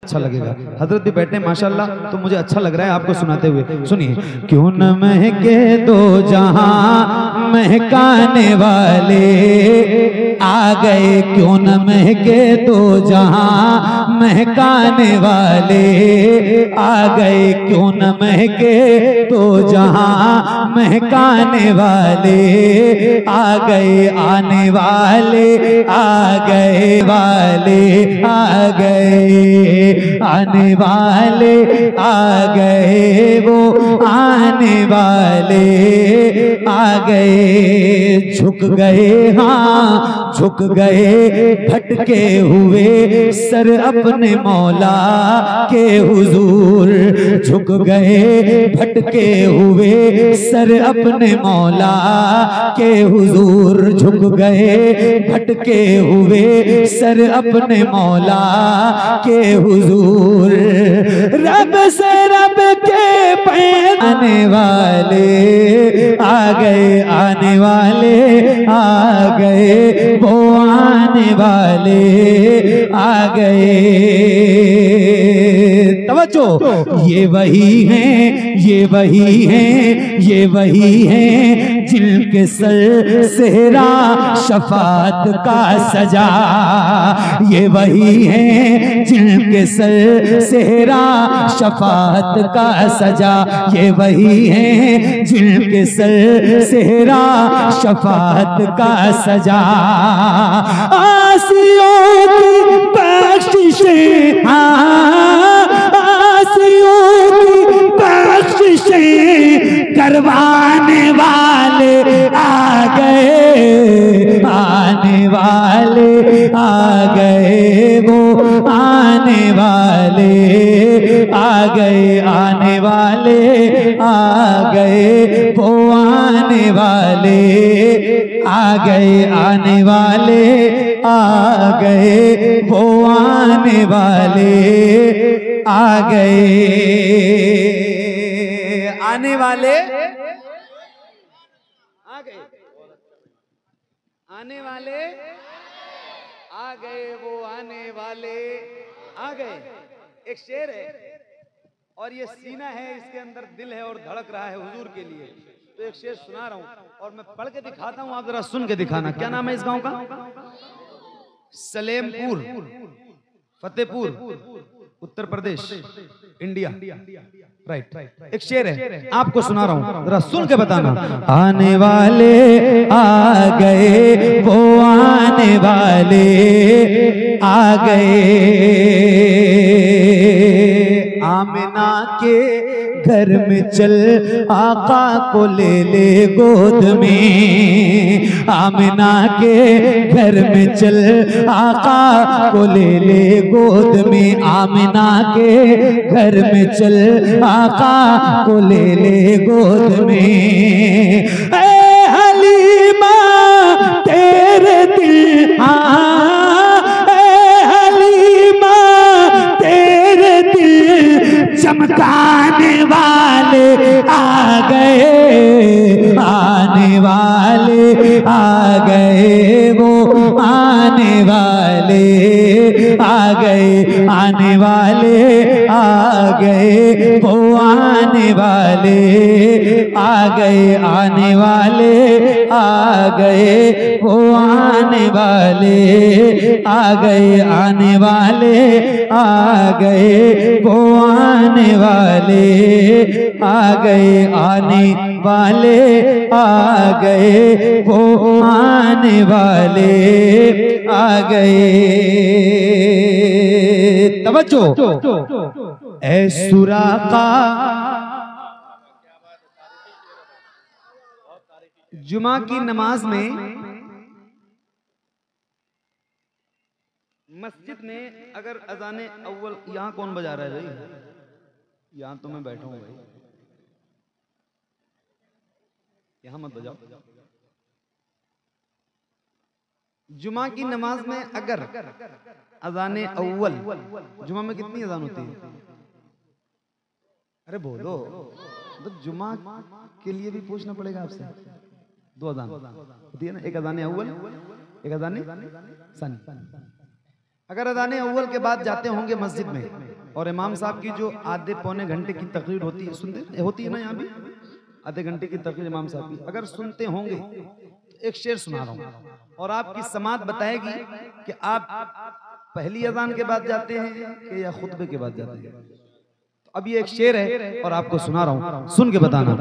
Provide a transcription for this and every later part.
अच्छा लगेगा। हजरत भी बैठे माशाल्लाह, तो मुझे अच्छा लग रहा है आपको सुनाते हुए। सुनिए। क्यों न महके दो जहां महकाने वाले आ गए, क्यों न महके दो जहां महकाने वाले आ गए, क्यों न महके दो जहां महकाने वाले आ गए, आने वाले आ गए, वाले आ गए, आने वाले आ गए, वो आने वाले आ गए। झुक गए, हाँ झुक गए, भटके हुए सर अपने मौला के हुजूर। झुक गए भटके हुए सर अपने मौला के हुजूर। झुक गए भटके हुए सर अपने मौला के हुजूर। रब से रब के पैर आने वाले आ गए, आने वाले आ गए, वो आने वाले आ गए। तवज्जो, ये वही हैं, ये वही हैं, ये वही हैं जिनके सर सेहरा शफात का सजा। ये वही हैं जिनके सर सेहरा शफात का सजा। ये वही हैं जिनके सर सेहरा शफात का सजा। आसियों की बख्शिशें, आसियों की बख्शिशें करवाने वाले आ गए, आने वाले आ गए, वो आने वाले आ गए, आने वाले आ गए, वो आने वाले आ गए, आने वाले आ गए, वो आने वाले आ गए। आने वाले आ गए, आने वाले आ गए, वो आने वाले आ गए। एक शेर है और ये सीना है, इसके अंदर दिल है और धड़क रहा है हुजूर के लिए। तो एक शेर सुना रहा हूं और मैं पढ़ के दिखाता हूं, आप जरा सुन के दिखाना। क्या नाम है इस गांव का? सलेमपुर, फतेहपुर, उत्तर प्रदेश, इंडिया। राइट। एक शेर है, आपको सुना रहा हूं, जरा सुन के बताना। आने वाले आ गए, वो आने वाले आ गए। आमिना के घर में चल, आका को ले ले गोद में। आमिना के घर में चल, आका को ले ले गोद में। आमिना के घर में चल, आका को ले ले गोद में। ऐ हलीमा तेरे दिल, चमकाने वाले आ गए, आने वाले आ गए, वो आने वाले आ गए, आने वाले आ गए, वो आने वाले आ गए, आने वाले आ गए, वो आने वाले आ गए, आने वाले आ गए, वो आने वाले आ गए, आने वाले आ गए, वो आने वाले आ गए। तवज्जो, ऐ सुराका जुमा की नमाज में मस्जिद में अगर अजाने अव्वल, यहाँ कौन बजा रहा है भाई? यहाँ तो मैं बैठा हूँ भाई, यहाँ मत बजाओ। जुमा की नमाज में अगर अजाने अव्वल, जुमा में कितनी अजान होती है? अरे बोलो, तो जुमा के लिए भी पूछना पड़ेगा आपसे। 2 अजान होती है ना, एक अजाने अव्वल, एक अजाने सानी। अगर अजाने अव्वल के बाद जाते होंगे मस्जिद में और इमाम साहब की जो आधे पौने घंटे की तकरीर होती है, सुनते होती है ना, यहाँ भी आधे घंटे की तकरीर इमाम साहब की, अगर सुनते होंगे तो एक शेर सुना रहा हूँ और आपकी समात बताएगी कि आप पहली अजान के बाद जाते हैं कि या खुतबे के बाद जाते हैं। तो अब ये एक शेर है और आपको सुना रहा हूँ, सुन के बताना।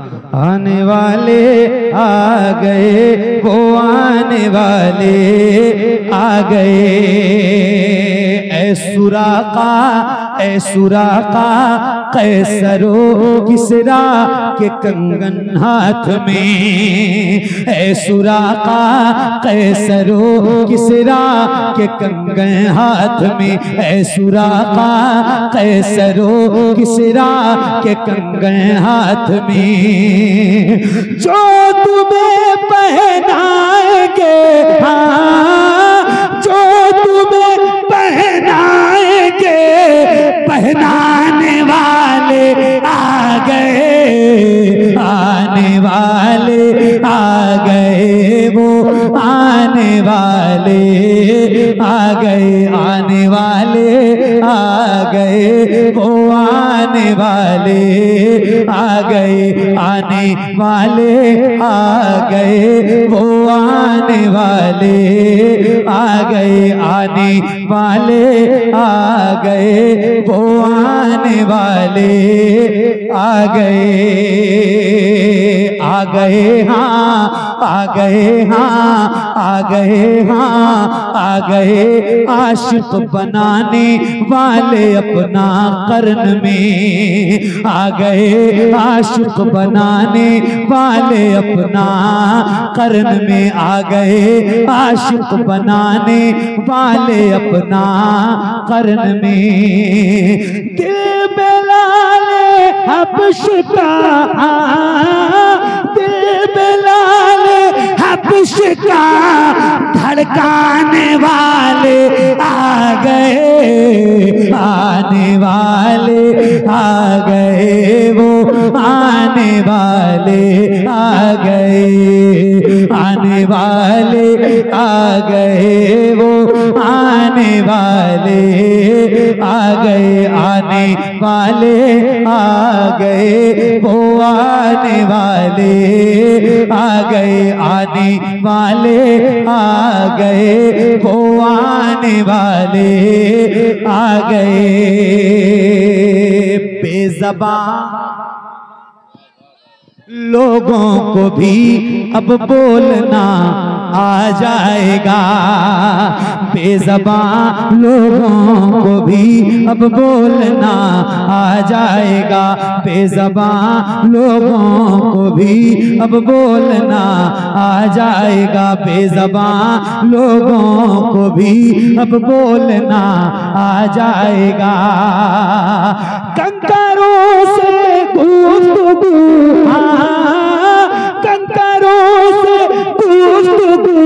आने वाले आ गए, वो आने वाले आ गए, ऐ सुराका, ऐ सुराका, कैसरो किसरा के कंगन हाथ में, ऐ सुराका, कैसरो किसरा के कंगन हाथ में, ऐ सुराका, कैसरो किसरा के कंगन हाथ में, जो तुम्हें पहनाएंगे, हाँ, जो तुम्हें पहनाएंगे, पहनाने वाले आ गए, आने वाले आ गए, वो आने वाले आ गए, आने वाले आ गए, वो आने वाले आ गए, आने वाले आ गए, वो आने वाले आ गए, आने वाले आ गए, वो आने वाले आ गए, हाँ आ गए, हाँ आ गए, हाँ आ गए, आशिक बनाने वाले अपना कर्न में आ गए, आशिक बनाने वाले अपना कर्न में आ गए, आशिक बनाने वाले अपना कर्न में, दिल बेलाले हबश का, दिल बेलाले हबश का धड़काने वाले आ गए, आने वाले आ गए, वो आने वाले आ गए, आने वाले आ गए, वो आने वाले आ गए, आने वाले आ गए, वो आने वाले आ गए, आने वाले आ गए, वो आने वाले आ गए, बेज़बान लोगों को भी अब बोलना आ जाएगा, बेज़बान लोगों को भी अब बोलना आ जाएगा, बेज़बान लोगों को भी अब बोलना आ जाएगा, बेज़बान लोगों को भी अब बोलना आ जाएगा, कंकरों से गुफ्तगू, कंकरों से गुफ्तगू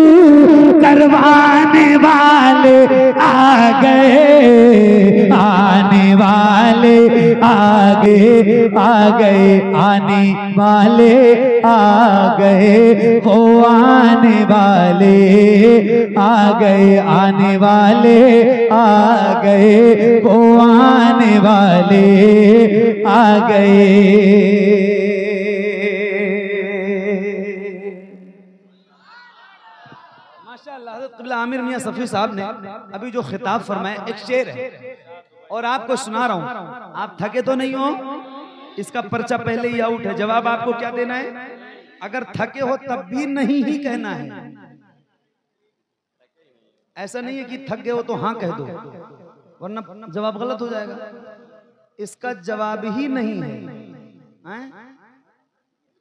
करवाने वाले आ गए, आने वाले आ गए, आ गए, आने वाले आ गए, वो आने वाले आ गए, आने वाले आ गए, वो आने वाले आ गए। आमिर मियां सफी साहब ने अभी जो खिताब फरमाया एक शेर है और आपको सुना रहा हूं, आप थके तो नहीं हो, इसका पर्चा पहले ही आउट है, जवाब आपको क्या देना है, अगर थके हो तब भी नहीं ही कहना है, ऐसा नहीं है कि थक गए हो तो हाँ कह दो वरना जवाब गलत हो जाएगा, इसका जवाब ही नहीं है,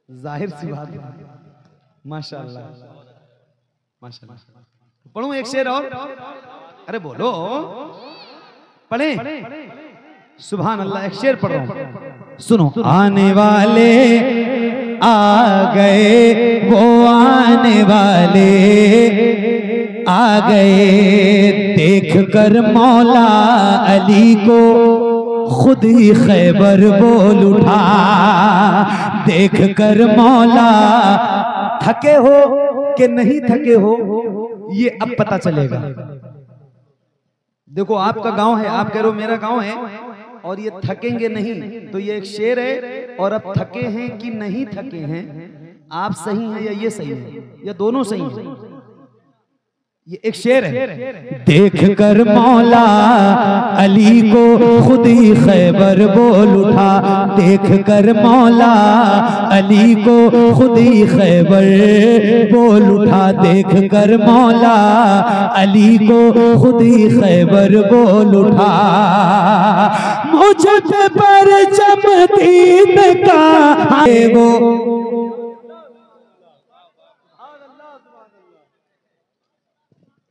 जाहिर सी बात है। माशाअल्लाह माशाअल्लाह। पढ़ूं एक शेर और, अरे बोलो पढ़े, सुभान अल्लाह, एक शेर पढ़ रहा हूं, सुनो। आने वाले आ गए, वो आने वाले आ गए, देख कर मौला अली को खुद ही खैबर बोल उठा, देख कर मौला, थके हो कि नहीं थके हो ये अब पता चलेगा। देखो आपका गांव है, आप कह रहे हो मेरा गांव है, और ये थकेंगे नहीं। तो ये एक शेर है, और अब थके हैं कि नहीं थके हैं, आप सही हैं या ये सही है, या दोनों सही हैं। ये एक शेर है। देख कर मौला अली को खुद ही खैबर बोल उठा, देख कर मौला अली को खुद ही खैबर बोल उठा, देख कर मौला अली को खुद ही खैबर बोल उठा। मुझ पे परचम दीन का है वो,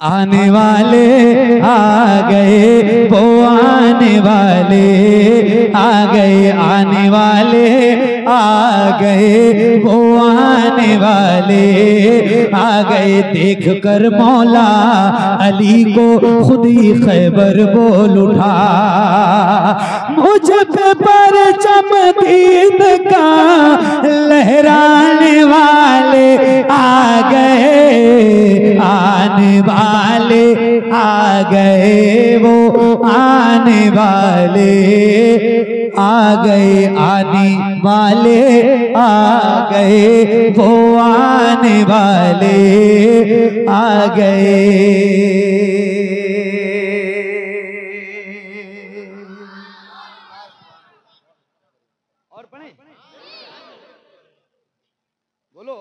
आने वाले आ गए वो, आने वाले आ गए, आने वाले आ गए वो, आने वाले आ गए। देख कर मौला अली को खुद ही खैबर बोल उठा, मुझ पे परचम दीन का लहराने वाले आ गए, आने वाले आ गए वो, आने वाले आ गए, आने वाले आ गए वो, आने वाले आ गए। और पढ़े, बोलो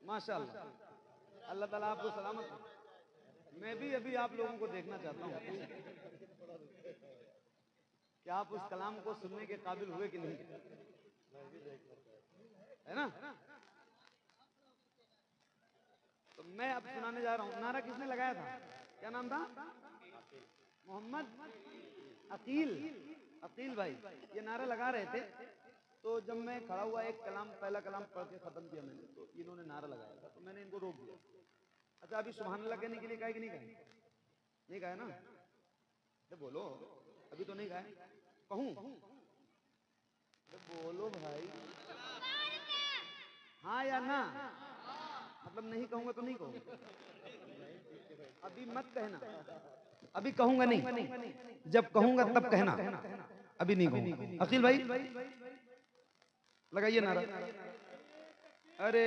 माशाअल्लाह, अल्लाह ताला आपको सलामत रखे। मैं भी अभी आप लोगों को देखना चाहता हूँ कि आप उस कलाम को सुनने के काबिल हुए कि नहीं, है ना। तो मैं अब सुनाने जा रहा हूँ। नारा किसने लगाया था, क्या नाम था? मोहम्मद अकील, अकील भाई ये नारा लगा रहे थे। तो जब मैं खड़ा हुआ, एक कलाम, पहला कलाम पढ़ के खत्म किया मैंने, तो इन्होंने नारा लगाया था, तो मैंने इनको रोक दिया। अच्छा, अभी सुभान अल्लाह कहने के लिए कहा कि नहीं कहा? नहीं कहा ना, तो बोलो, अभी तो नहीं कहा, कहूं? तो बोलो भाई, हाँ या ना, मतलब नहीं कहूंगा तो नहीं कहूंगा, अभी मत कहना, अभी कहूंगा नहीं, जब कहूंगा तब कहना, अभी नहीं कहूंगा। अकील भाई लगाइए नारा। अरे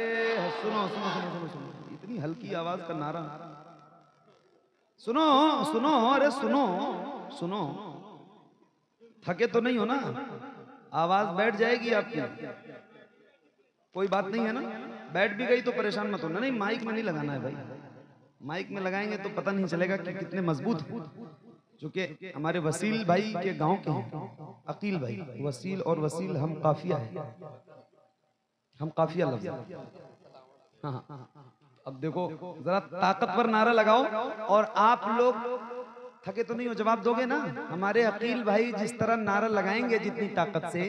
सुनो सुनो सुनो सुनो सुनो, इतनी हल्की आवाज का नारा, सुनो सुनो, अरे सुनो सुनो, थके तो नहीं हो ना? आवाज बैठ जाएगी आपकी, कोई बात नहीं है ना? बैठ भी गई तो परेशान मत होना। नहीं, माइक में नहीं लगाना है भाई, माइक में लगाएंगे तो पता नहीं चलेगा कि कितने मजबूत हैं। चूंकि हमारे वसील भाई के गांव के हैं, अकील भाई, वसील और वसील हम काफिया है, हम काफिया लफ्ज। हाँ हाँ, अब देखो जरा ताकतवर नारा लगाओ, और आप लोग थके तो नहीं हो, जवाब दोगे ना? हमारे अकील भाई जिस तरह नारा लगाएंगे जितनी ताकत से,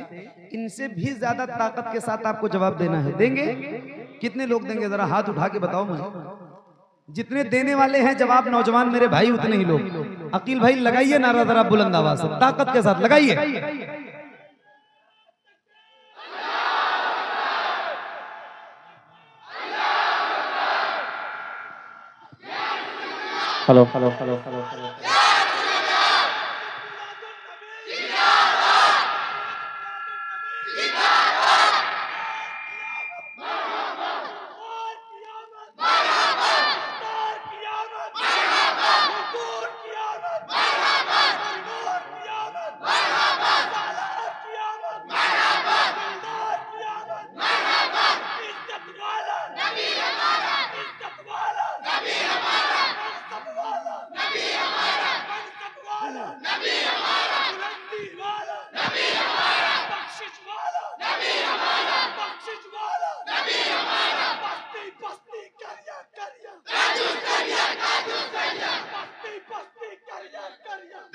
इनसे भी ज्यादा ताकत के साथ आपको जवाब देना है। देंगे? कितने लोग देंगे? जरा हाथ उठा के बताओ मुझे। जितने देने वाले हैं जवाब नौजवान मेरे भाई, उतने ही लोग। अकील भाई लगाइए नारा जरा बुलंद आवाज से, ताकत के साथ लगाइए। Hello hello hello hello hello.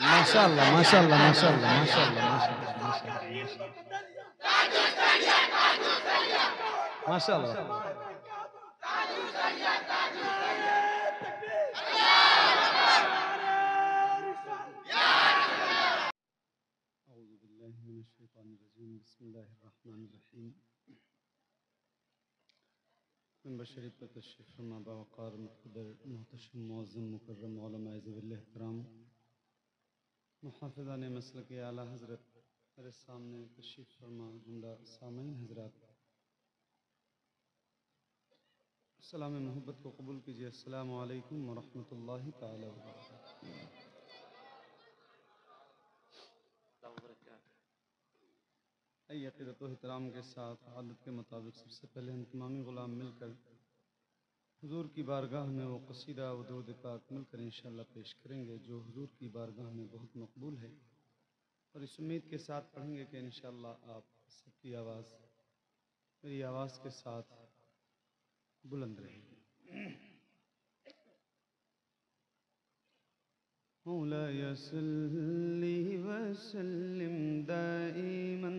माशाअल्लाह माशाअल्लाह माशाअल्लाह माशाअल्लाह माशाअल्लाह माशाअल्लाह। मुहाफ़िज़ान मसलक आला हज़रत मेरे सामने तशरीफ़ फरमा जुमला सामईन हज़रात, सलाम मोहब्बत को कबूल कीजिए। अस्सलामु अलैकुम व रहमतुल्लाहि तआला व बरकातहू। आइए अक़ीदत व एहतराम के साथ आदत के मुताबिक सबसे पहले हम तमामी ग़ुलाम मिलकर हुज़ूर की बारगाह में वो क़सीदा व दुरूद पाक मिलकर इंशाअल्लाह पेश करेंगे जो हुज़ूर की बारगाह में बहुत मकबूल है, और इस उम्मीद के साथ पढ़ेंगे कि इंशाअल्लाह आप सबकी आवाज़ मेरी आवाज़ के साथ बुलंद रहेगी। मौलाय सल्ली व सल्लिम दाइमन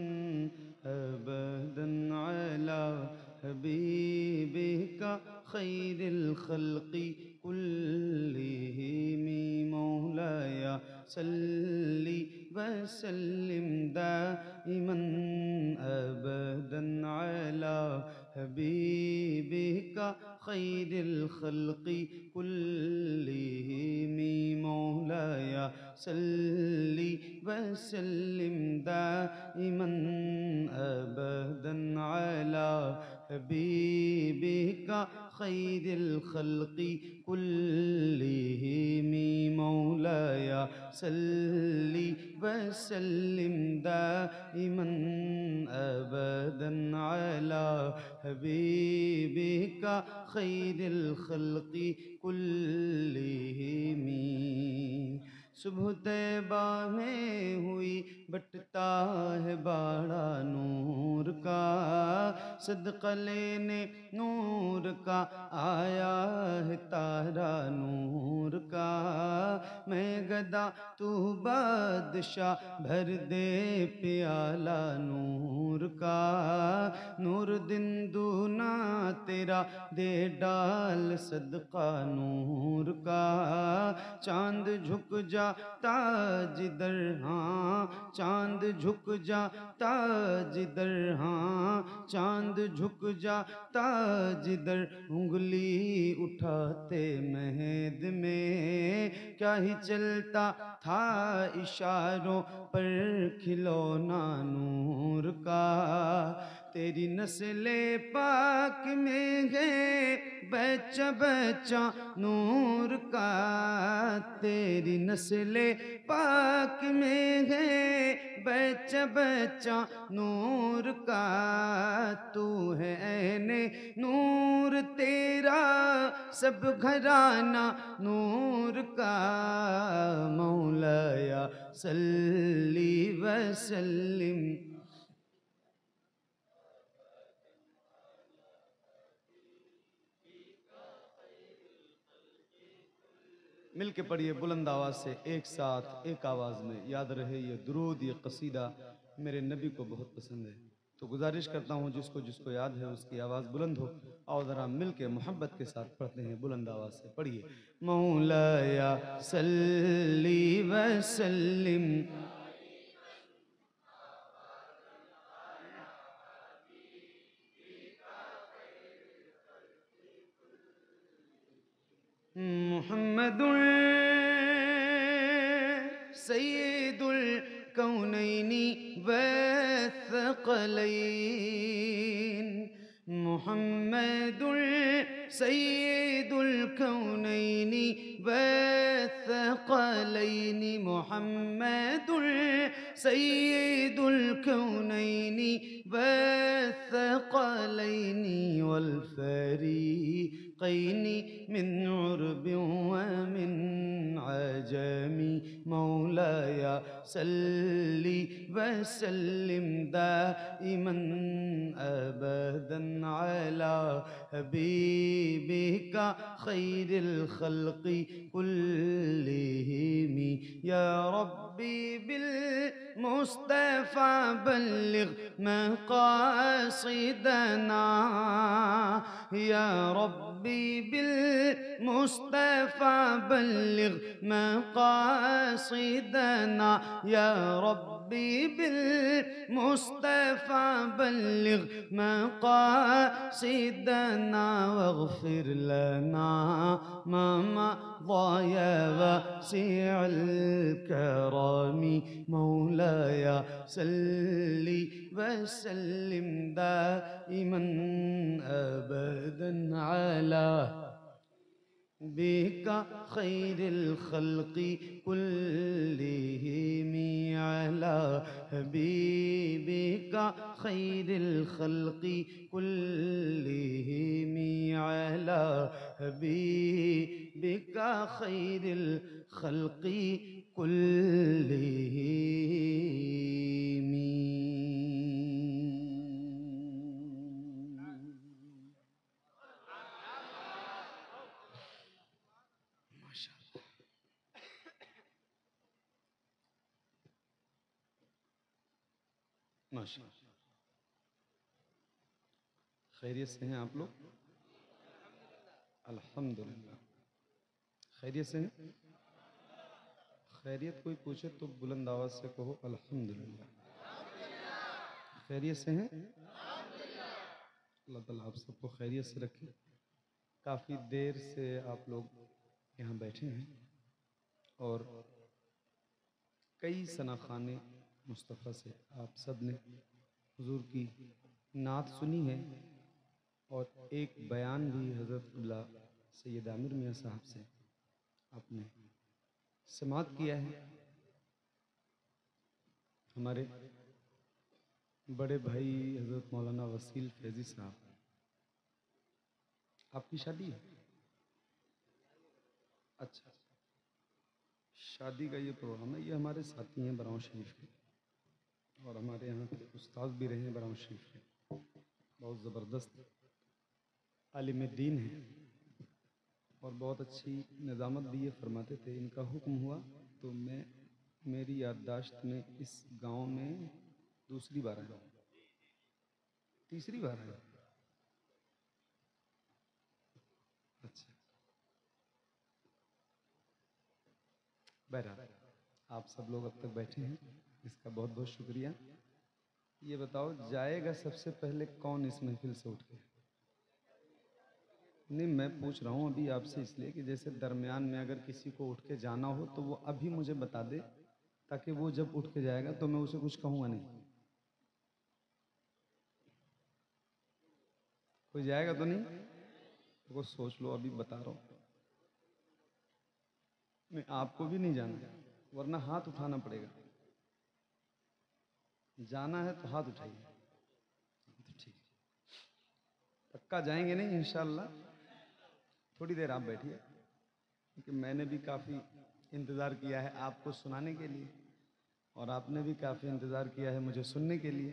अबदन अला हबीबिका खैरिल खल्क़ि कुल्लिहिम। मौलाय सल्ली व सल्लिम दाइमन अबदन अला हबीबिका खैरिल खल्क़ि कुल्लिहिम। मौलाय सल्ली व सल्लिम दाइमन अबदन अला हबीबिका खैरिल खल्क़ि कुल्लिहिम। मौलाय सल्ली व सल्लिम दाइमन अबदन अला हबीबिका खैरिल खल्क़ि कुल्लिहिम। सुबह तैबा में हुई बटता है बाड़ा नूर का, सदक़ा लेने नूर का आया है तारा नूर का। मैं गदा तू बादशाह भर दे प्याला नूर का, नूर दिन दूना तेरा दे डाल सदका नूर का। चांद झुक जाता जिधर, हाँ चांद झुक जाता जिधर, हाँ चांद झुक जाता जिधर, उंगली उठाते महद में क्या ही चलता था इशारों पर खिलौना नूर का। तेरी नस्ले पाक में गए बच्चा बच्चा नूर का, तेरी नस्ले पाक में गए बच्चा बच्चा नूर का। तू है ऐने नूर तेरा सब घराना नूर का। मौलाय सल्ली व सल्लिम। मिल के पढ़िए बुलंद आवाज़ से, एक साथ एक आवाज़ में। याद रहे ये दुरूद ये कसीदा मेरे नबी को बहुत पसंद है, तो गुजारिश करता हूँ जिसको जिसको याद है उसकी आवाज़ बुलंद हो, और ज़रा मिल के मोहब्बत के साथ पढ़ते हैं बुलंद आवाज़ से। पढ़िए मौलाय सल्ली व सल्लिम। मुहम्मदुल सय्यिदुल कौनैनि व थक़लैन। मुहम्मदुल सय्यिदुल कौनैनि व थक़लैन। मुहम्मदुल सय्यिदुल कौनैनि व थक़लैन वल फ़रीक़ैन मिन उर्ब व मिन अजम। मौलाय सल्ली व सल्लिम दाइमन अबदन अला हबीबिका खैरिल खल्क़ि कुल्लिहिम। या रब्बी बिल मुस्तफ़ा बल्लिग़ मक़ासिदना, या रब्बी बिल मुस्तफ़ा बल्लिग़ मक़ासिदना, या रब्बी रब्बी बिल मुस्तफ़ा बल्लिग मक़ासिदना वग़फ़िर लना मा मज़ा वसीअल करमी मौलाया सल्ली वसल्लिम दाइमन अबदन अला बिका खैरिल खल्क़ि कुल्लिहिम अला हबीबिका खैरिल खल्क़ि कुल्लिहिम अला हबीबिका खैरिल खल्क़ि कुल्लिहिम। माशाअल्लाह। खैरियत से हैं आप लोग? अल्हम्दुलिल्लाह। खैरियत से हैं? खैरियत कोई पूछे तो बुलंद आवाज से कहो अल्हम्दुलिल्लाह। खैरियत से हैं? अल्लाह ताला आप सबको खैरियत से रखे। काफ़ी देर से आप लोग यहाँ बैठे हैं और कई सनाखाने मुस्तफ़ा से आप सब ने हुजूर की नात सुनी है और एक बयान भी हज़रत क़िबला सैयद आमिर मियाँ साहब से आपने समात किया है। हमारे बड़े भाई हज़रत मौलाना वसील फैज़ी साहब, आपकी शादी है? अच्छा, शादी का ये प्रोग्राम है। ये हमारे साथी हैं बराऊं शरीफ के और हमारे यहाँ के उस्ताद भी रहे हैं बराऊं शरीफ के। बहुत ज़बरदस्त आलिम दीन है और बहुत अच्छी निज़ामत भी ये फरमाते थे। इनका हुक्म हुआ तो मैं मेरी याददाश्त में इस गांव में दूसरी बार आया, तीसरी बार आया। अच्छा, बहरहाल आप सब लोग अब तक बैठे हैं, इसका बहुत बहुत शुक्रिया। ये बताओ जाएगा सबसे पहले कौन इस महफिल से उठ के? नहीं, मैं पूछ रहा हूँ अभी आपसे इसलिए कि जैसे दरमियान में अगर किसी को उठ के जाना हो तो वो अभी मुझे बता दे, ताकि वो जब उठ के जाएगा तो मैं उसे कुछ कहूँगा नहीं। कोई जाएगा तो नहीं? तो कुछ सोच लो, अभी बता रहा हूँ। नहीं, आपको भी नहीं जाना, वरना हाथ उठाना पड़ेगा। जाना है तो हाथ उठाइए। तो ठीक, पक्का जाएंगे नहीं इंशाअल्लाह? थोड़ी देर आप बैठिए, क्योंकि मैंने भी काफ़ी इंतज़ार किया है आपको सुनाने के लिए और आपने भी काफ़ी इंतज़ार किया है मुझे सुनने के लिए।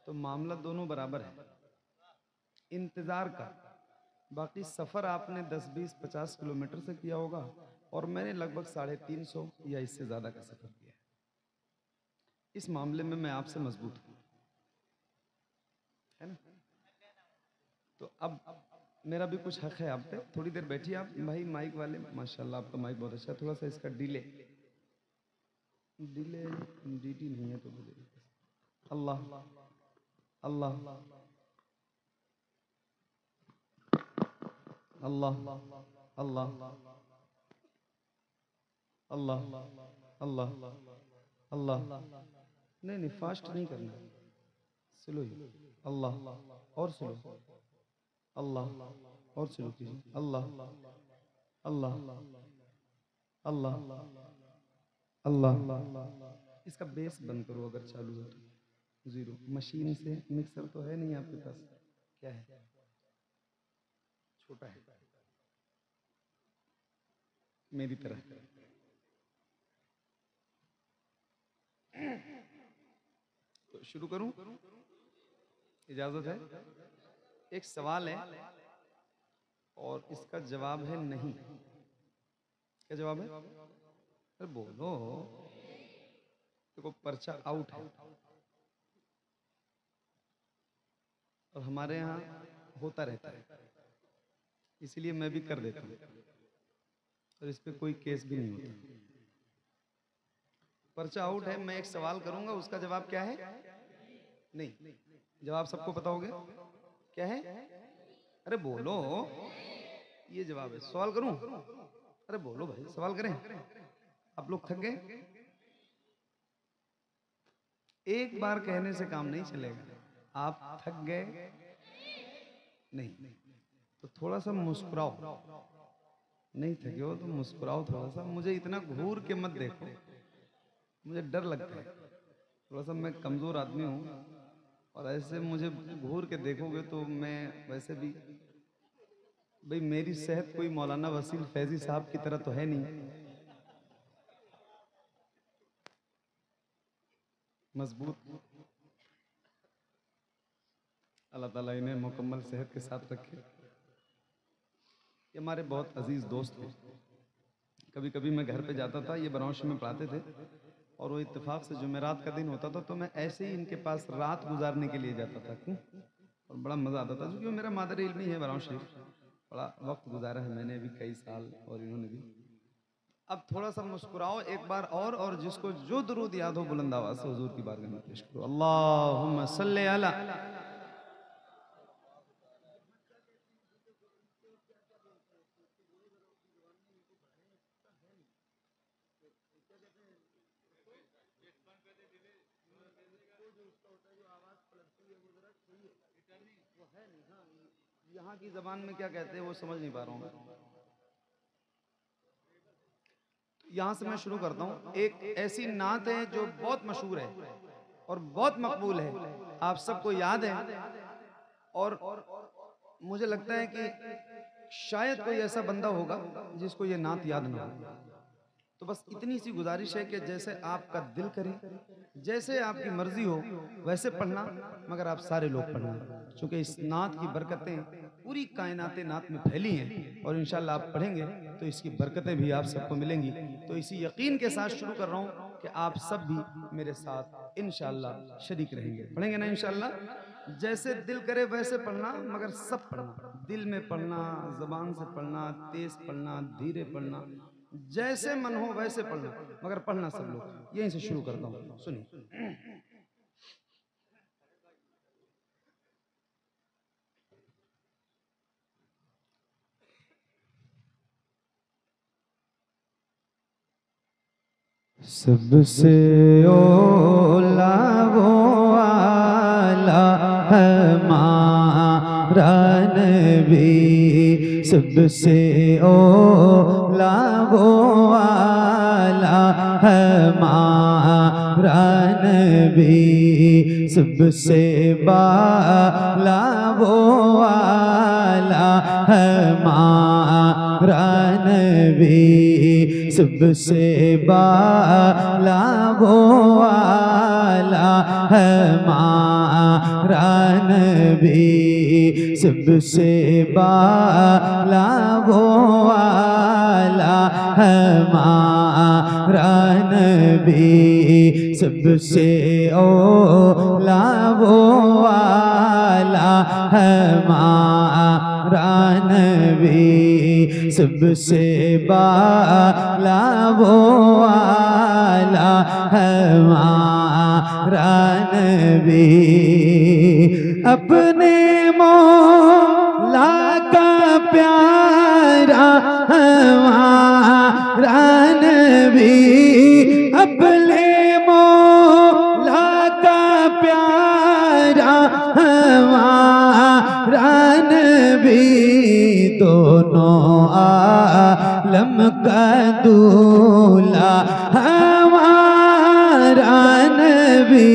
तो मामला दोनों बराबर है इंतज़ार का। बाकी सफ़र आपने 10, 20, 50 किलोमीटर से किया होगा और मैंने लगभग 350 या इससे ज़्यादा का सफ़र किया है। इस मामले में मैं आपसे मजबूत हूँ, है ना? तो अब मेरा भी कुछ हक है आप पे। थोड़ी देर बैठिए आप भाई। माइक वाले माशाल्लाह आपका माइक बहुत अच्छा है, थोड़ा सा इसका डिले डीटी नहीं है तो बोले अल्लाह अल्लाह अल्लाह अल्लाह अल्लाह अल्लाह अल्लाह। नहीं, फास्ट नहीं करना, स्लो ही। अल्लाह और स्लो, अल्लाह और स्लो कीजिए। अल्लाह अल्लाह अल्लाह अल्लाह। इसका बेस बंद करो अगर चालू है तो। जीरो मशीन से मिक्सर तो है नहीं आपके पास? क्या है? छोटा है मेरी तरह। तो शुरू करूं? इजाजत है? एक सवाल है और इसका जवाब है नहीं। क्या जवाब है? अरे बोलो। देखो पर्चा आउट है और हमारे यहाँ होता रहता है, इसलिए मैं भी कर देता हूँ और इस पे कोई केस भी नहीं होता। पर्चा आउट है। मैं एक सवाल करूंगा, उसका जवाब क्या है? नहीं, जवाब सबको पता हो गया क्या है? अरे बोलो, ये जवाब है। सवाल करूं? अरे बोलो भाई, सवाल करें। आप लोग थक गए? एक बार कहने से काम नहीं चलेगा। आप थक गए? नहीं, तो थोड़ा सा मुस्कुराओ। नहीं थके हो तो मुस्कुराओ थोड़ा सा। मुझे इतना घूर के मत देखो, मुझे डर लगता है। थोड़ा सा मैं कमजोर आदमी हूँ, और ऐसे मुझे घूर के देखोगे तो मैं वैसे भी, भाई मेरी सेहत कोई मौलाना वसील फैजी साहब की तरह तो है नहीं, मजबूत। अल्लाह ताला इन्हें मुकम्मल सेहत के साथ रखे। ये हमारे बहुत अजीज दोस्त थे। कभी कभी मैं घर पे जाता था, ये बरौश में पढ़ाते थे, और वो इत्तेफाक से जुमेरात का दिन होता था तो मैं ऐसे ही इनके पास रात गुजारने के लिए जाता था। क्यों? और बड़ा मज़ा आता था, क्योंकि मेरा मादर इल्मी है बरौश शरीफ। बड़ा वक्त गुजारा है मैंने भी, कई साल, और इन्होंने भी। अब थोड़ा सा मुस्कुराओ एक बार और जिसको जो दुरूद याद हो बुलंद आवाज से हुजूर की बारगाह में पेश करो। अल्लाहुम्मा सल्ली अला। यहाँ की जबान में क्या कहते हैं वो समझ नहीं पा रहा हूँ। यहाँ से मैं शुरू करता हूँ। एक ऐसी नात है जो बहुत मशहूर है और बहुत मकबूल है, आप सबको याद है, और मुझे लगता है कि शायद कोई ऐसा बंदा होगा जिसको ये नात याद ना हो। तो बस इतनी सी गुजारिश है कि जैसे आपका दिल करे, जैसे आपकी मर्जी हो वैसे पढ़ना, मगर आप सारे लोग पढ़ना, क्योंकि इस नात की बरकतें पूरी कायनात नात में फैली हैं, और इंशाल्लाह आप पढ़ेंगे तो इसकी बरकतें भी आप सबको मिलेंगी। तो इसी यकीन के साथ शुरू कर रहा हूँ कि आप सब भी मेरे साथ इंशाल्लाह शरीक रहेंगे। पढ़ेंगे ना इंशाल्लाह? जैसे दिल करे वैसे पढ़ना, मगर सब पढ़ना, दिल में पढ़ना, जबान से पढ़ना, तेज पढ़ना, धीरे पढ़ना, जैसे मन हो वैसे पढ़ना, मगर पढ़ना सब लोग। यहीं से शुरू करता हूँ, सुनिए। सबसे ओला वो आला हमारा नबी, सबसे ओला वो आला हमारा नबी, सबसे बाला वो आला हमारा नबी, सबसे बाला वो आला हमारा नबी, सबसे बाला वो आला हमारा नबी, सबसे ओला वो आला हमारा नबी, सबसे बाला वो आला हमारा नबी, अपने मौला का प्यारा हमारा नबी, अपने मौला का प्यारा हमारा नबी, दोनों आलम का दूल्हा हमारा नबी,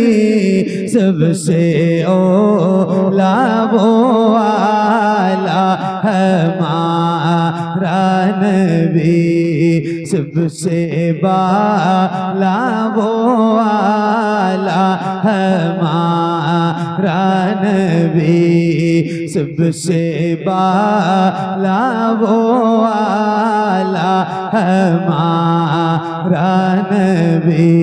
सबसे ओला वो आला हमारा नबी, सबसे बाला वो आला हमारा नबी, सबसे बाला वो आला हमारा नबी,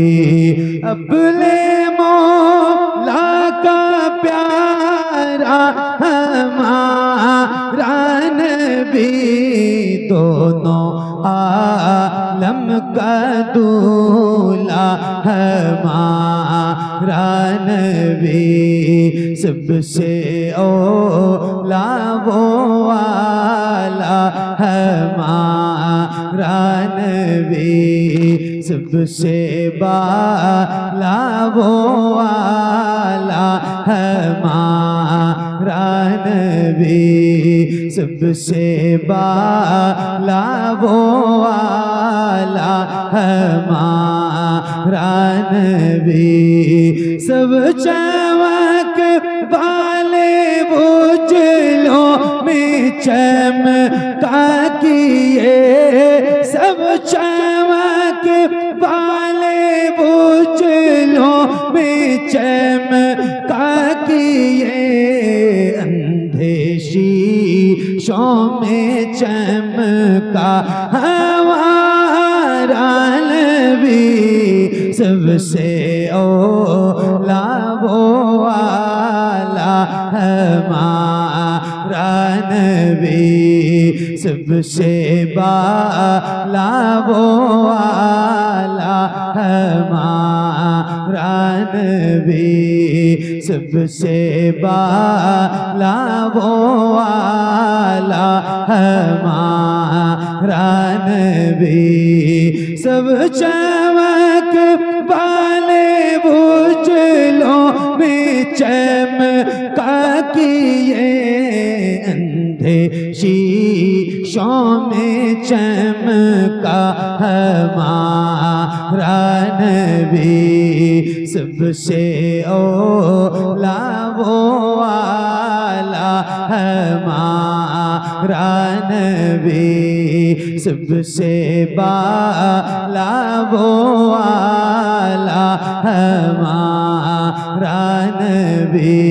अपने मौला का प्यारा हमारा नबी, दोनों आलम का दूल्हा हमारा नबी सबसे औला वो वाला हमारा नबी सबसे बाला वो वाला हमारा नबी सबसे बाला वो वाला हमारा नबी सब चमक वाले उजलों में चमका किए सब चमक वाले उजलों में चमका किए अंधे शीशों में चमका हमारा नबी सबसे औला वो वाला हमारा नबी सबसे बाला वो वाला हमारा नबी सबसे बाला वो वाला हमारा नबी सब चमक वाले उजलों में चमका किए अंधे शीशों में चमका हमारा नबी सबसे औला वो वाला हमारा नबी सबसे बाला वो वाला हमारा नबी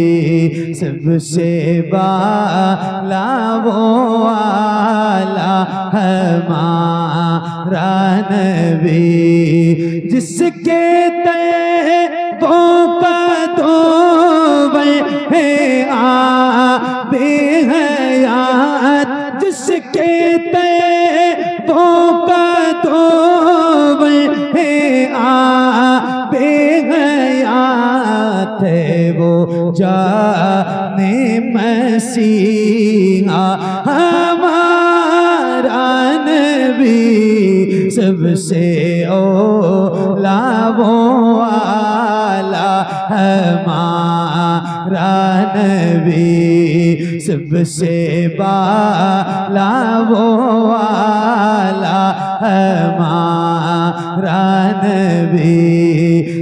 सबसे बाला वो वाला हमारा नबी जिसके तैबों का तो है बेहयात जिसके तैबों का तो है बेहयात है वो जाने मसीहा हमारा नबी सबसे औला वो वाला हमारा नबी सबसे बाला वो वाला हमारा नबी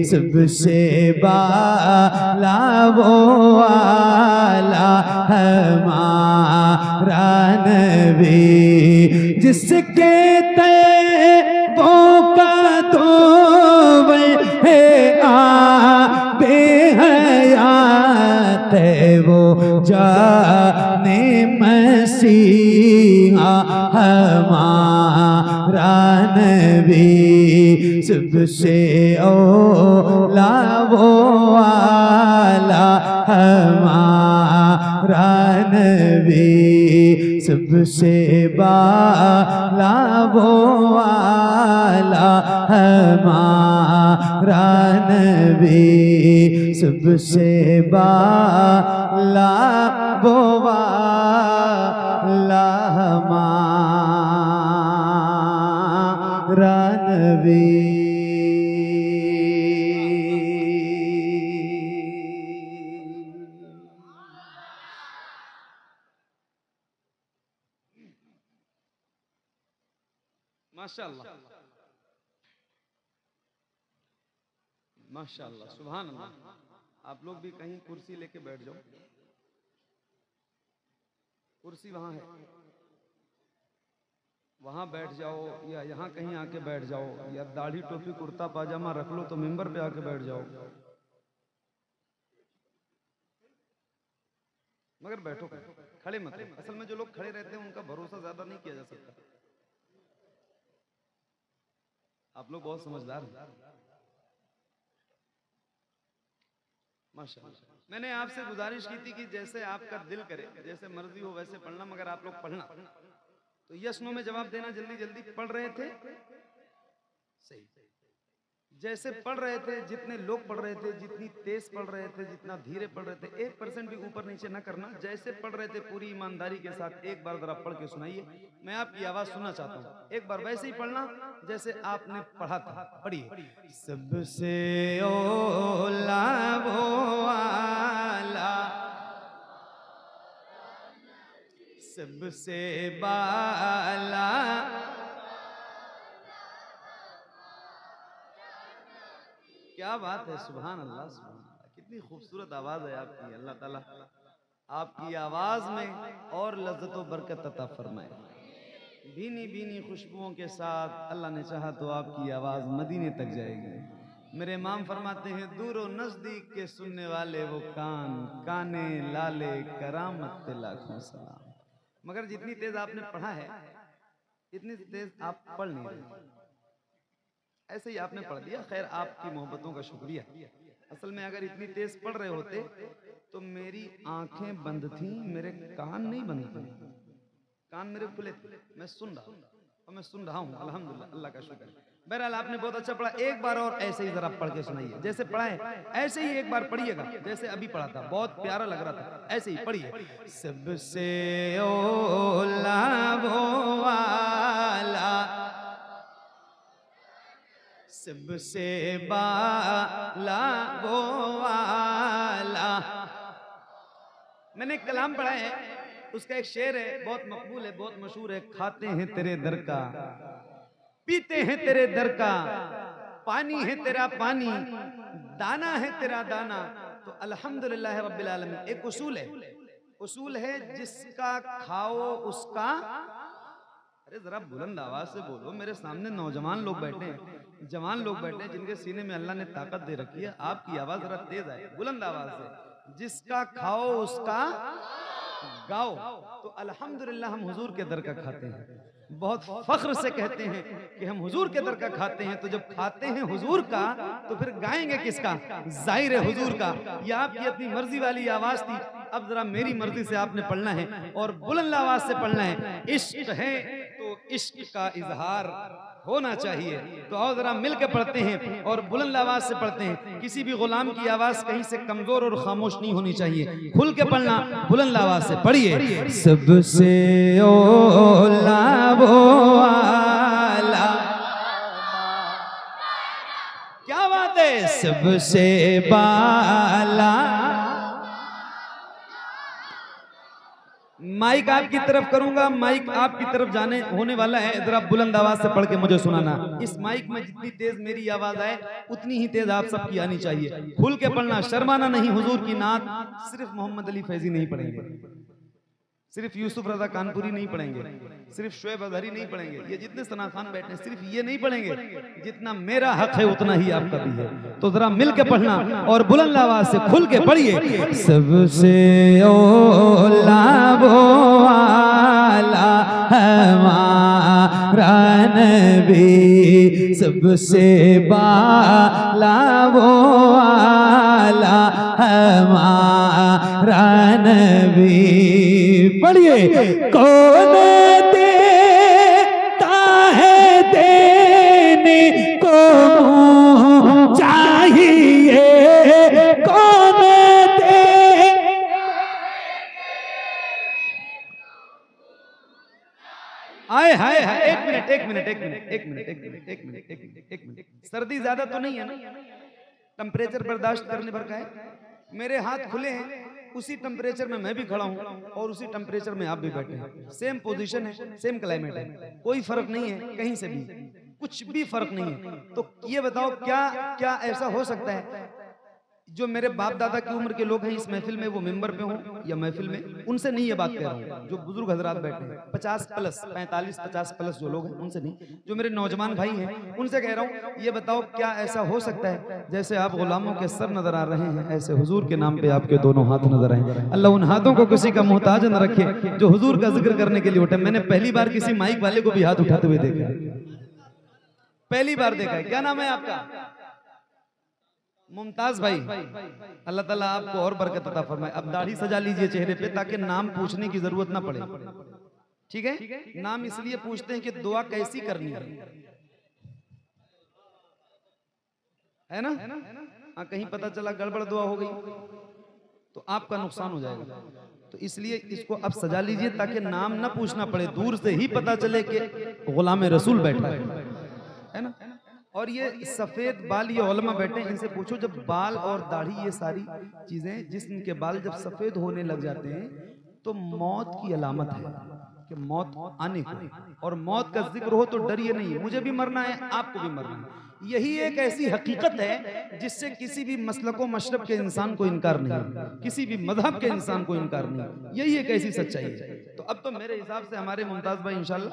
सबसे बाला वो वाला हमारा नबी जिसके तैबों का तो है बेहयात है वो जाने मसीहा हमारा नबी सबसे औला वो वाला हमारा नबी सबसे बाला वो वाला हमारा नबी सबसे बाला वो वाला हमारा नबी माशाअल्लाह माशाअल्लाह सुभान अल्लाह। आप लोग भी कहीं कुर्सी लेके बैठ जाओ, कुर्सी वहां है, वहां बैठ जाओ या यहाँ कहीं आके बैठ जाओ, या दाढ़ी टोपी कुर्ता पाजामा रख लो तो मेंबर पे आके बैठ जाओ, मगर बैठो खड़े मत। असल में जो लोग खड़े रहते हैं उनका भरोसा ज्यादा नहीं किया जा सकता। आप लोग बहुत समझदार हैं माशाअल्लाह। मैंने आपसे गुजारिश की थी कि जैसे आपका दिल करे, जैसे मर्जी हो वैसे पढ़ना, मगर आप लोग पढ़ना तो यस नो में जवाब देना, जल्दी जल्दी पढ़ रहे थे सही। जैसे पढ़ रहे थे, जितने लोग पढ़ रहे थे, जितनी तेज पढ़ रहे थे, जितना धीरे पढ़ रहे थे, 1% भी ऊपर नीचे न करना। जैसे पढ़ रहे थे पूरी ईमानदारी के साथ एक बार जरा पढ़ के सुनाइए, मैं आपकी आवाज सुनना चाहता हूँ। एक बार वैसे ही पढ़ना जैसे आपने पढ़ा था, पढ़िए। सबसे ओला वो वाला, सबसे बाला, क्या बात है, सुभान अल्लाह, सुभान अल्लाह, कितनी खूबसूरत आवाज है आपकी। अल्लाह ताला आपकी आवाज में और लज्जत व बरकत अता फरमाए। भीनी भीनी खुशबुओं के साथ अल्लाह ने चाहा तो आपकी आवाज मदीने तक जाएगी। मेरे इमाम फरमाते हैं, दूर व नजदीक के सुनने वाले वो कान, काने लाले करामत पे लाखों सलाम। मगर जितनी तेज आपने पढ़ा है, इतनी तेज आप पढ़ नहीं रहे, ऐसे ही आपने पढ़ दिया। खैर, आपकी मोहब्बतों का शुक्रिया। असल में अगर इतनी तेज पढ़ रहे होते तो मेरी आंखें बंद थी, मेरे कान नहीं बंद थे, कान मेरे खुले थे, मैं सुन रहा हूँ और मैं सुन रहा हूँ, अल्हम्दुलिल्लाह, अल्लाह का शुक्र है। बहरहाल आपने बहुत अच्छा पढ़ा। एक बार और ऐसे ही जरा पढ़ के सुनाइए, जैसे पढ़ा है ऐसे ही एक बार पढ़िएगा, जैसे अभी पढ़ा था, बहुत प्यारा लग रहा था, ऐसे ही पढ़िए। सबसे ओला वो वाला, सबसे बाला वो वाला। मैंने एक कलाम पढ़ा है, उसका एक शेर है, बहुत मकबूल है, बहुत मशहूर है। खाते हैं तेरे दर का, पीते हैं तेरे दर का, पानी है तेरा पानी, दाना है तेरा दाना। तो अल्हम्दुलिल्लाह रब्बिल आलमीन। एक उसूल है, उसूल है जिसका खाओ उसका। अरे जरा बुलंद आवाज से बोलो, मेरे सामने नौजवान लोग बैठे हैं, जवान लोग बैठे हैं, जिनके सीने में अल्लाह ने ताकत दे रखी है। आपकी आवाज जरा तेज आए, बुलंद आवाज से। जिसका खाओ उसका गाओ। तो अल्हम्दुलिल्लाह हम हुजूर के दर का खाते हैं, बहुत फख्र से कहते हैं कि हम हुजूर के दर का खाते हैं। तो जब खाते हैं हुजूर का तो फिर गाएंगे किसका? जाहिर है हुजूर का। यह आपकी अपनी मर्जी वाली आवाज थी, अब जरा मेरी मर्जी से आपने पढ़ना है और बुलंद आवाज से पढ़ना है। इश्क है तो इश्क का इजहार होना चाहिए। तो आओ जरा मिल के पढ़ते हैं और बुलंद आवाज से पढ़ते हैं। किसी भी गुलाम की आवाज कहीं से कमजोर और खामोश नहीं होनी चाहिए, खुल के पढ़ना, बुलंद आवाज से पढ़िए। सबसे ओला वो वाला, क्या बात है, सबसे बाला। माइक आपकी तरफ करूंगा, माइक आपकी तरफ जाने होने वाला है, जरा बुलंद आवाज से पढ़ के मुझे सुनाना। इस माइक में जितनी तेज मेरी आवाज आए उतनी ही तेज आप सबकी आनी चाहिए। खुल के पढ़ना, शर्माना नहीं। हुजूर की नात सिर्फ मोहम्मद अली फैजी नहीं पढ़ेंगे, सिर्फ यूसुफ रजा कानपुरी नहीं पढ़ेंगे, सिर्फ शोएब अजहरी नहीं पढ़ेंगे, ये जितने सना खान बैठे हैं सिर्फ ये नहीं पढ़ेंगे। जितना मेरा हक है उतना ही आपका भी है। तो जरा मिल के पढ़ना और बुलंद आवाज से खुल के पढ़िए। सबसे ओला वो वाला हमारा नबी, सबसे बाला वो वाला हमारा नबी। पढ़िए। कौन देता है देने को चाहिए, कौन दे। आए हाय हाय, एक मिनट एक मिनट एक मिनट एक मिनट एक मिनट एक मिनट एक मिनट एक मिनट। सर्दी ज्यादा तो नहीं है ना? टेम्परेचर बर्दाश्त करने भर का है। मेरे हाथ खुले हैं, उसी टेम्परेचर में मैं भी खड़ा हूं और उसी टेम्परेचर में आप भी बैठे हैं। सेम पोजीशन है, सेम क्लाइमेट है, कोई फर्क नहीं है कहीं से भी, कुछ भी फर्क नहीं है। तो ये बताओ क्या क्या ऐसा हो सकता है जो मेरे बाप दादा की उम्र के लोग हैं इस महफिल में, वो मेंबर पे हों या महफिल में, उनसे नहीं ये बात कह रहा हूँ। जो बुजुर्ग हजरात बैठे हैं 50 प्लस 45-50 प्लस जो लोग हैं उनसे नहीं, जो मेरे नौजवान भाई हैं उनसे कह रहा हूँ, ये बताओ क्या ऐसा हो सकता है जैसे आप गुलामों के सर नजर आ रहे हैं, ऐसे हुजूर के नाम पे आपके दोनों हाथ नजर आए। अल्लाह उन हाथों को किसी का मोहताज न रखे जो हुजूर का जिक्र करने के लिए उठे। मैंने पहली बार किसी माइक वाले को भी हाथ उठाते हुए देखा है, पहली बार देखा है। क्या नाम है आपका? मुमताज भाई। अल्लाह ताला आपको और बरकत अता फरमाए। अब दाढ़ी सजा लीजिए चेहरे पे ताकि नाम पूछने की जरूरत ना पड़े, ठीक है? नाम इसलिए पूछते हैं कि दुआ कैसी करनी है। है ना? हाँ, कहीं पता चला गड़बड़ दुआ हो गई तो आपका नुकसान हो जाएगा। तो इसलिए इसको अब सजा लीजिए ताकि नाम ना पूछना पड़े, दूर से ही पता चले कि गुलाम रसूल बैठा है ना? और ये सफेद बाल ये उलमा बैठे हैं, इनसे पूछो जब बाल और दाढ़ी ये सारी चीजें जिस्म के बाल जब सफेद होने लग जाते हैं तो मौत की अलामत है कि मौत आने को, और मौत का जिक्र हो तो डरिए नहीं, मुझे भी मरना है, आपको भी मरना है। यही एक ऐसी हकीकत है जिससे किसी भी मसलक व मशरब के इंसान को इनकार नहीं, किसी भी मजहब के इंसान को इनकार नहीं। यही एक ऐसी सच्चाई है। तो अब तो मेरे हिसाब से हमारे मुमताज भाई इंशाल्लाह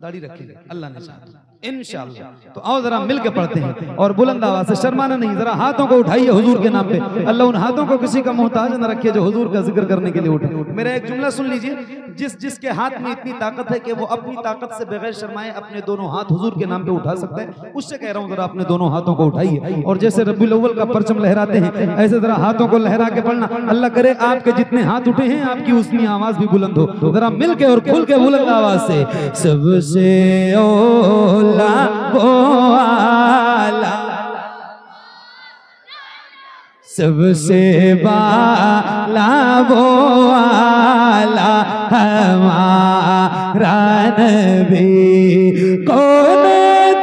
दाढ़ी रखेंगे, अल्लाह ने चाहा इंशाल्लाह। तो आओ जरा मिल के पढ़ते हैं और बुलंद आवाज से, शर्माना नहीं, जरा हाथों को उठाइए हुजूर के नाम पे। अल्लाह उन हाथों को किसी का मोहताज न रखे जो हुजूर का जिक्र करने के लिए उठे। मेरा एक जुमला सुन लीजिए, जिसके हाथ में इतनी ताकत है कि वो अपनी ताकत से बगैर शर्माए अपने दोनों हाथ हुजूर के नाम पे उठा सकता है, उससे कह रहा हूँ जरा अपने दोनों हाथों को उठाइए और जैसे रब्बीउल अव्वल का परचम लहराते हैं ऐसे जरा हाथों को लहरा के पढ़ना। अल्लाह करे आपके जितने हाथ उठे हैं आपकी उतनी आवाज भी बुलंद हो। जरा मिल के और खुल के बुलंद आवाज से, सबसे ओला वो आला, सबसे बाला वो आला हमारा नबी, कौन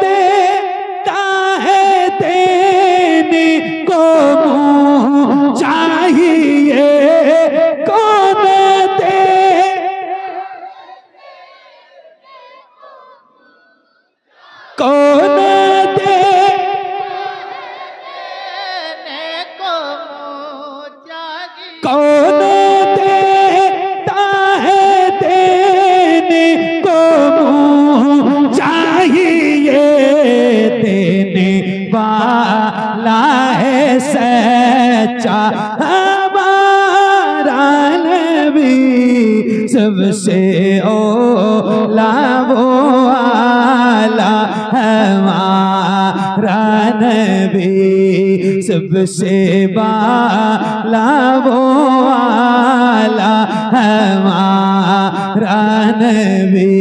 देता है देने को मुँह चाहिए, कौन दे कौन दे कौन देता है देने को मुँह चाहिए, देने वाला है सच्चा हमारा नबी, सबसे ओला वो आला हमारा नबी, सबसे बाला वो आला हमारा नबी,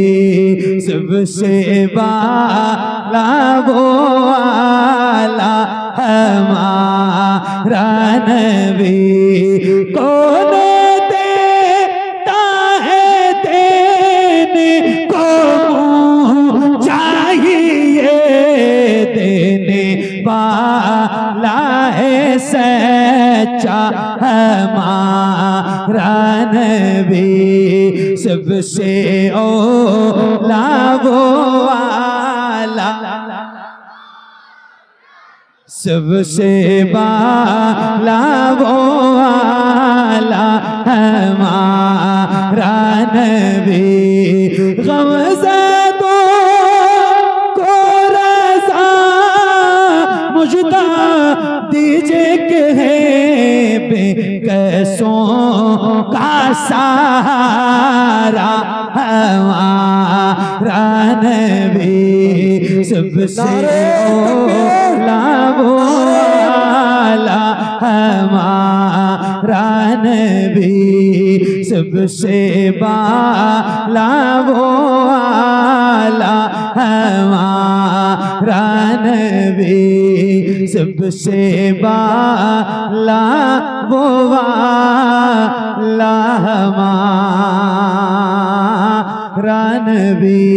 सबसे बाला वो आला हमारा नबी, कौन देता है देने को मुँह चाहिए, देने वाला है सच्चा हमारा नबी, सबसे ओला वो आला, सबसे बाला वो आला हमारा नबी, गमज़दों को रज़ा मुझदा दीजिए कि है बेकसों का सहारा हमारा नबी, सबसे ओला वो आला हमारा नबी, सबसे बाला वो आला हमारा नबी, सबसे बाला वो आला हमारा नबी।